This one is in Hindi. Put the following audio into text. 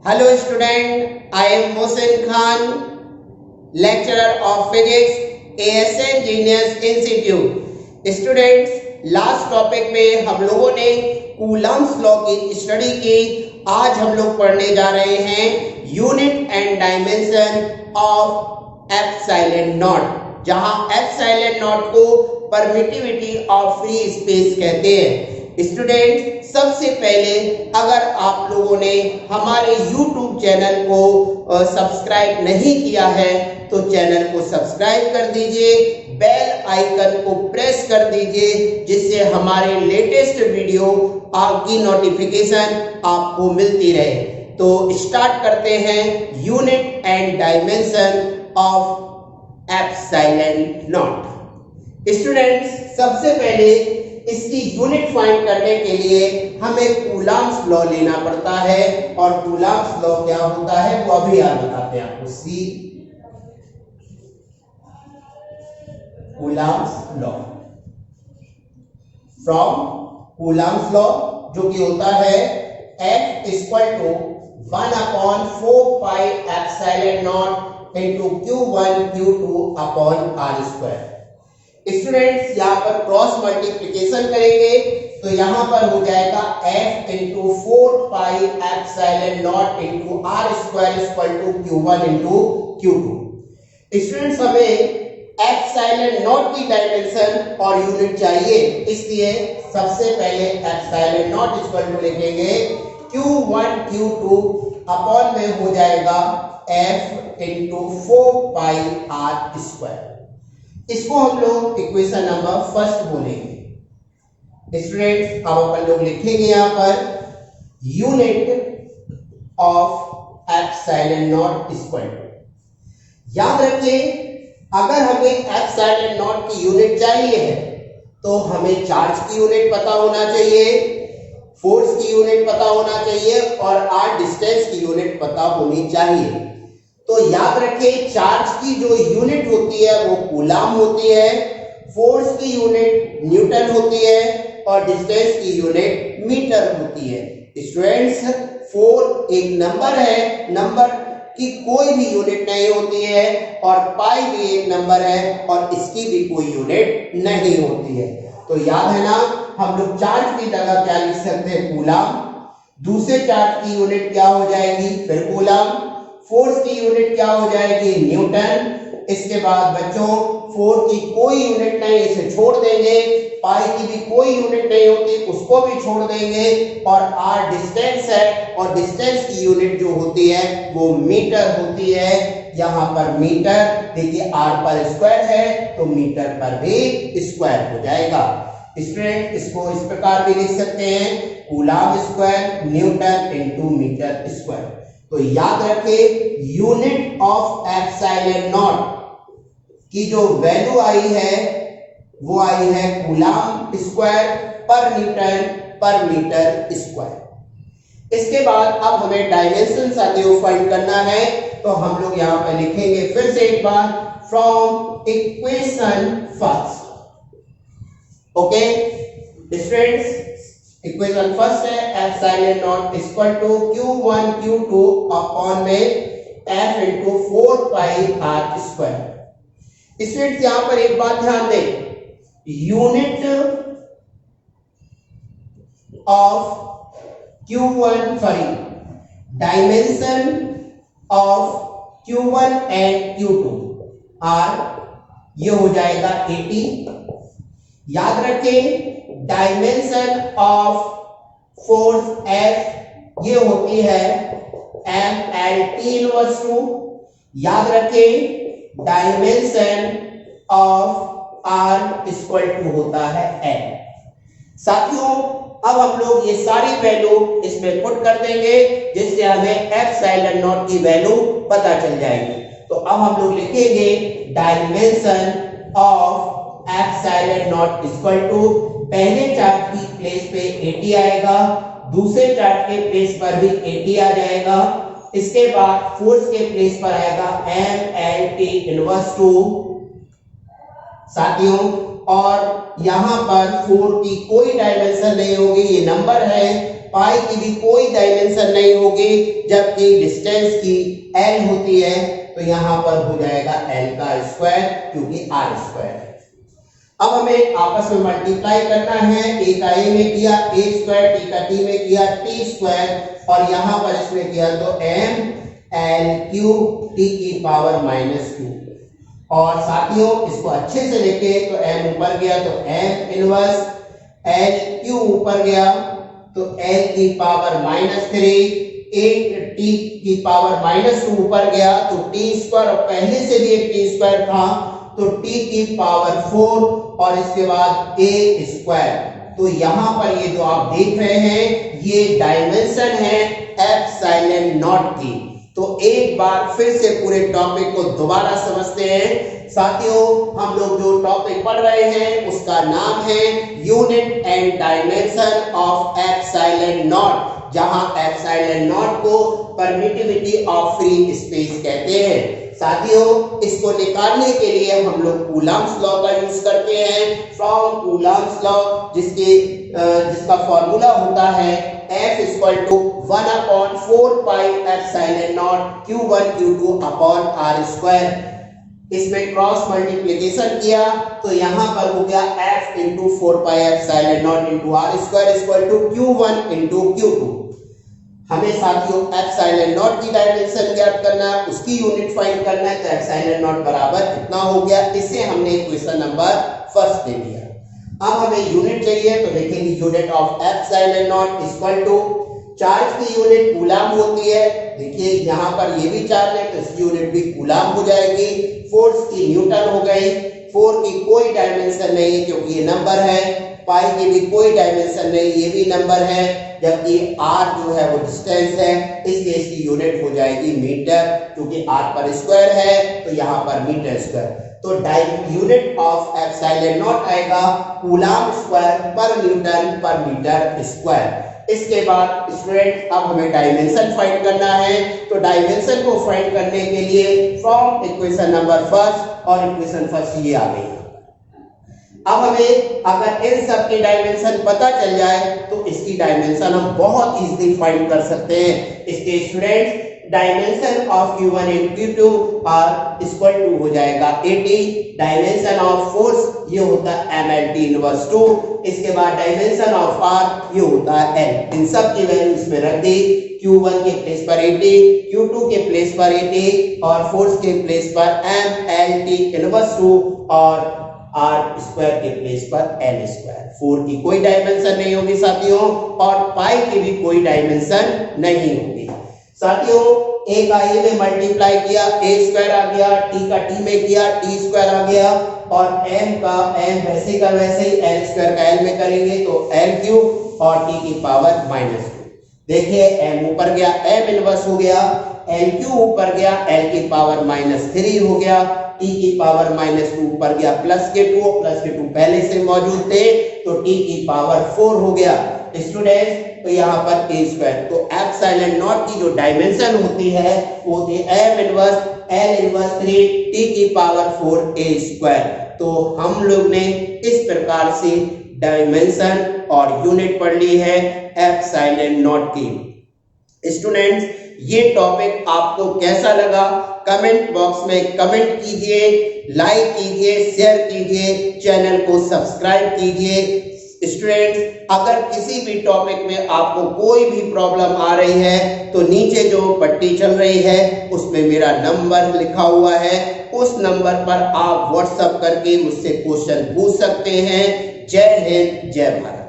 Hello student, I am Mohsin Khan, lecturer of physics, ASN Genius Institute. Students, last topic में हम लोगों ने कूलम्ब्स लॉ की स्टडी की। आज हम लोग पढ़ने जा रहे हैं unit and dimension of epsilon not, जहां एप्सिलॉन नॉट को परमिटिविटी ऑफ फ्री स्पेस कहते हैं। स्टूडेंट, सबसे पहले अगर आप लोगों ने हमारे YouTube चैनल को सब्सक्राइब नहीं किया है तो चैनल को सब्सक्राइब कर दीजिए, बेल आइकन को प्रेस कर दीजिए, जिससे हमारे लेटेस्ट वीडियो की नोटिफिकेशन आपको मिलती रहे। तो स्टार्ट करते हैं unit and dimension of epsilon not. Students, सबसे पहले इसकी यूनिट फाइंड करने के लिए हमें कूलम्ब्स लॉ लेना पड़ता है, और कूलम्ब्स लॉ क्या होता है वो अभी याद बताते हैं आपको। Coulomb's law from Coulomb's law, जो कि होता है F equal to 1/4 pi epsilon naught into Q1 Q2 upon R square. Students, यहाँ पर क्रॉस मल्टीप्लिकेशन करेंगे तो यहाँ पर हो जाएगा F into 4 pi epsilon naught into R square equal to Q1 into Q2। Students, हमें एप्सिलॉन नॉट की डायमेंशन और यूनिट चाहिए, इसलिए सबसे पहले एप्सिलॉन नॉट इक्वल टू लिखेंगे Q1 Q2 अपॉन में हो जाएगा F into 4 pi R square. इसको हम लोग इक्वेशन नंबर फर्स्ट बोलेंगे। स्टूडेंट्स, अब अपन लोग लिखेंगे यहाँ पर unit of epsilon not equal to. याद रखिए, अगर हमें एप्सिलॉन नॉट की यूनिट चाहिए है तो हमें चार्ज की यूनिट पता होना चाहिए, फोर्स की यूनिट पता होना चाहिए और आर डिस्टेंस की यूनिट पता होनी चाहिए। तो याद रखिए, चार्ज की जो यूनिट होती है वो कूलम होती है, फोर्स की यूनिट न्यूटन होती है और डिस्टेंस की यूनिट मीटर होती है। स्टूडेंट्स, 4 एक नंबर है, नंबर की कोई भी यूनिट नहीं होती है, और पाई भी एक नंबर है और इसकी भी कोई यूनिट नहीं होती है। तो याद है ना, हम लोग चार्ज की जगह क्या लिख सकते हैं, कूलम। दूसरे चार्ज की यूनिट क्या हो जाएगी, फिर कूलम। फोर्स की यूनिट क्या हो जाएगी, न्यूटन। इसके बाद बच्चों, फोर्स की कोई यूनिट नहीं, इसे छोड़ देंगे। पाई की भी कोई यूनिट नहीं होती, उसको भी छोड़ देंगे। और आर डिस्टेंस है, और डिस्टेंस की यूनिट जो होती है वो मीटर होती है। यहाँ पर मीटर देखिए, आर पर स्क्वायर है तो मीटर पर भी स्क्वायर हो जाएगा। स्टूडेंट, इसको इस प्रकार भी लिख सकते हैं, coulomb square newton into metre square. तो याद रखिए, यूनिट ऑफ एप्सिलॉन नॉट की जो वैल्यू आई है वो आई है कूलम स्क्वायर पर न्यूटन पर मीटर स्क्वायर। इसके बाद अब हमें डायमेंशन साथियों फाइंड करना है, तो हम लोग यहाँ पे लिखेंगे फिर से एक बार, from equation first. Okay students, equation first है epsilon not equal to Q1 Q2 upon में F into 4 pi R square. Students, यहां पर एक बात ध्यान दें, unit of Q1 sorry dimension of Q1 and Q2 ये हो जाएगा 80। याद रखें, डायमेंशन ऑफ फोर्स F ये होती है MLT इनवर्स 2। याद रखें, dimension of R equal to होता है L। साथियों, अब हम लोग ये सारी वैल्यू इसमें पुट कर देंगे, जिससे हमें एप्सिलॉन नॉट की वैल्यू पता चल जाएगी। तो अब हम लोग लिखेंगे dimension of epsilon not equal to, पहले चार्ट की प्लेस पे 80 आएगा, दूसरे चार्ट के प्लेस पर भी 80 आ जाएगा। इसके बाद फोर्स के प्लेस पर आएगा MLT इनवर्स 2 साथियों, और यहां पर 4 की कोई डायमेंशन नहीं होगी, ये नंबर है, पाई की भी कोई डायमेंशन नहीं होगी, जबकि डिस्टेंस की l होती है, तो यहां पर हो जाएगा l का स्क्वायर क्योंकि r स्क्वायर है। अब हमें आपस में मल्टीप्लाई करना है, a का a में किया a स्क्वायर, t का t में किया t स्क्वायर और यहां पर इसमें किया तो m l क्यूब t की पावर -2। और साथियों इसको अच्छे से लिखे तो m ऊपर गया तो m इनवर्स l क्यूब ऊपर गया तो l की पावर -3, 8t की पावर -2 ऊपर गया तो t स्क्वायर, और पहले से भी एक t स्क्वायर था तो t की पावर 4 और इसके बाद a स्क्वायर। तो यहां पर ये जो आप देख रहे हैं ये डायमेंशन है एप्सिलॉन नॉट की। तो एक बार फिर से पूरे टॉपिक को दोबारा समझते हैं। साथियों हम लोग जो टॉपिक पढ़ रहे हैं उसका नाम है unit and dimension of epsilon not, जहां एप्सिलॉन नॉट को परमिटिविटी ऑफ फ्री स्पेस कहते हैं। साथियों इसको निकालने के लिए हम लोग कूलम्ब्स लॉ का यूज करते हैं, फ्रॉम कूलम्ब्स लॉ जिसका फॉर्मूला होता है F = 1/4 pi epsilon not Q1 Q2 upon R square. इसमें क्रॉस मल्टीप्लिकेशन किया तो यहां पर हो गया F × 4 pi epsilon not × R square = Q1 × Q2। हमें साथियों एप्सिलॉन नॉट की डायमेंशन ज्ञात करना है, उसकी यूनिट फाइंड करना है, तो एप्सिलॉन नॉट बराबर कितना हो गया, इसे हमने क्वेश्चन नंबर फर्स्ट दे दिया। अब हमें यूनिट चाहिए तो देखेंगे unit of epsilon not equal to charge की यूनिट कूलम होती है। देखिए यहाँ पर ये भी चार्ज है तो इसकी यूनिट भी कूलम हो जाएगी। फोर्स की न्यूटन हो गई, 4 की कोई डायमेंशन नहीं है क्योंकि ये नंबर है, पाई की भी कोई डायमेंशन नहीं, ये भी नंबर है, जबकि r जो है वो डिस्टेंस है, इसलिए इसकी यूनिट हो जाएगी मीटर, क्योंकि r पर स्क्वायर है तो यहाँ पर मीटर स्क्वायर। तो यूनिट ऑफ एप्सिलॉन नॉट आएगा कूलम स्क्वायर पर न्यूटन पर मीटर स्क्वायर। इसके बाद स्टूडेंट अब हमें डायमेंशन फाइंड करना है, तो डायमेंशन को फाइंड करने के लिए फ्रॉम इक्वेशन नंबर फर्स्ट, और इक्वेशन फर्स्ट ये आ गई। अब हमें अगर इन सब की डायमेंशन पता चल जाए तो इसकी डायमेंशन हम बहुत इजीली फाइंड कर सकते हैं। इसके students dimension of Q1 and Q2 are equal to हो जाएगा 80। डायमेंशन ऑफ फोर्स ये होता है MLT इनवर्स 2। इसके बाद डायमेंशन ऑफ R ये होता है L। इन सब की वैल्यू इसमें रख दी, Q1 के प्लेस पर 80, Q2 के प्लेस पर 80 और फोर्स के प्लेस पर MLT इनवर्स 2 और R स्क्वायर के प्लेस पर L स्क्वायर। 4 की कोई डायमेंशन नहीं होगी साथियों, और पाई की भी कोई डायमेंशन नहीं होगी। साथियों a का a में मल्टीप्लाई किया a स्क्वायर आ गया, t का t में किया t स्क्वायर आ गया, और m का m वैसे का वैसे ही l स्क्वायर का l में करेंगे तो l क्यूब और t की पावर -2। देखिए m ऊपर गया m इनवर्स हो गया, l क्यूब ऊपर गया l की पावर -3 हो गया, t की पावर -2 ऊपर गया प्लस के 2 पहले से मौजूद थे तो t की पावर 4 हो गया। स्टूडेंट्स तो यहाँ पर a स्क्वायर, तो एप्सिलॉन नॉट की जो डायमेंशन होती है वो होती है m inverse l inverse 3 t की पावर 4 a स्क्वायर। तो हम लोग ने इस प्रकार से डायमेंशन और यूनिट पढ़ ली है एप्सिलॉन नॉट की। स्टूडेंट्स ये टॉपिक आपको कैसा लगा कमेंट बॉक्स में कमेंट कीजिए, लाइक कीजिए, शेयर कीजिए, चैनल को सब्सक्राइब कीजिए। स्टूडेंट्स अगर किसी भी टॉपिक में आपको कोई भी प्रॉब्लम आ रही है तो नीचे जो पट्टी चल रही है उसमें मेरा नंबर लिखा हुआ है, उस नंबर पर आप व्हाट्सएप करके मुझसे क्वेश्चन पूछ सकते हैं। जय हिंद, जय भारत।